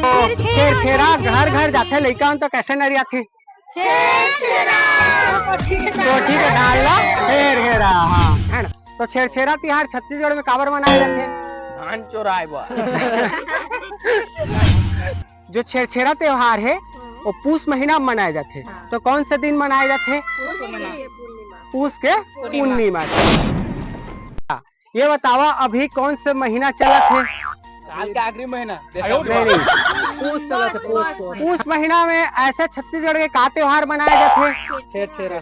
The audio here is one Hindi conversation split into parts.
छेरछेरा घर घर जाथे लइका मन तो कैसे नरिया थे कोठी के डाल ला छेर हेरा। हाँ है ना। तो छेरछेरा तिहार छत्तीसगढ़ में काबर मनाए जाथे? धान चोराए बा। जो छेरछेरा त्योहार है वो पूस महीना में मनाए जाथे। तो कौन से दिन मनाए जाथे? पूस के पूर्णिमा। ये बतावा अभी कौन से महीना चला थे? साल के आखिरी महीना। नहीं पूस महीना में ऐसे छत्तीसगढ़ के का त्योहार मनाए जाते? छेरछेरा।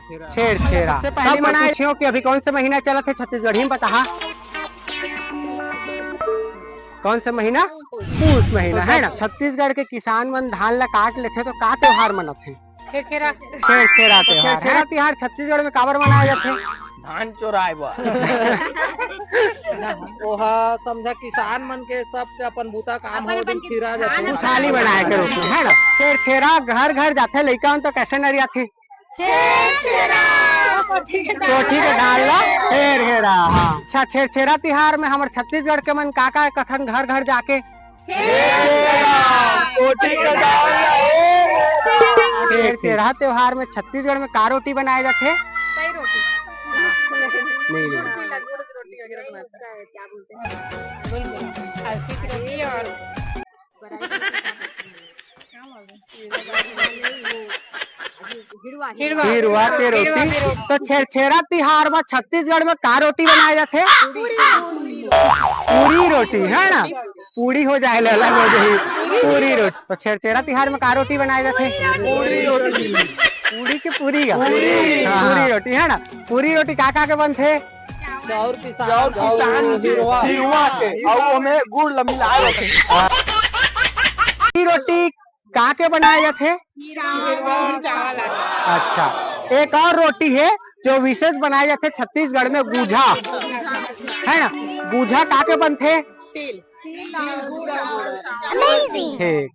सबसे पहले मनाए कि अभी कौन से महीना चला थे छत्तीसगढ़ ही बता। कौन सा महीना? पूस महीना है ना। छत्तीसगढ़ के किसान मन धान ला काट लेते तो का त्योहार मनाते? छेरछेरा त्योहार। छेरछेरा त्योहार छत्तीसगढ़ में काबर मनाए जाते? धान चोराए बा। ओहा समझा किसान मन के सब के अपन बूता काम हो दिन खीरा जाथे खुशहाली बनाए के रूप में है ना। छेरछेरा घर घर जाथे लइका मन तो कैसे नरिया थे कोठी के डाल ला छेर हेरा। हाँ अच्छा। छेरछेरा तिहार में हमारे छत्तीसगढ़ के मन का कथन घर घर जाके कोठी के डाल छेरछेरा त्योहार में छत्तीसगढ़ में का रोटी बनाए जाते? नहीं हिरवा के रोटी। तो छेरछेरा तिहार में छत्तीसगढ़ में का रोटी बनाए जाते? पूरी रोटी है ना। पूरी हो जाए अलग हो जाए पूरी रोटी। तो छेरछेरा तिहार में का रोटी बनाए जाते? पूरी रोटी। पूरी के पूरी पूरी रोटी है ना। पूरी रोटी का के बनथे? चाउर किसान हिरवा के और ओमे गुड़ ला मिलाए रखे। पूरी रोटी का के बनाए जाते? अच्छा। एक और रोटी है जो विशेष बनाए जाते छत्तीसगढ़ में, गूझा है ना। गूझा का के बनथे? Amazing! ठीक।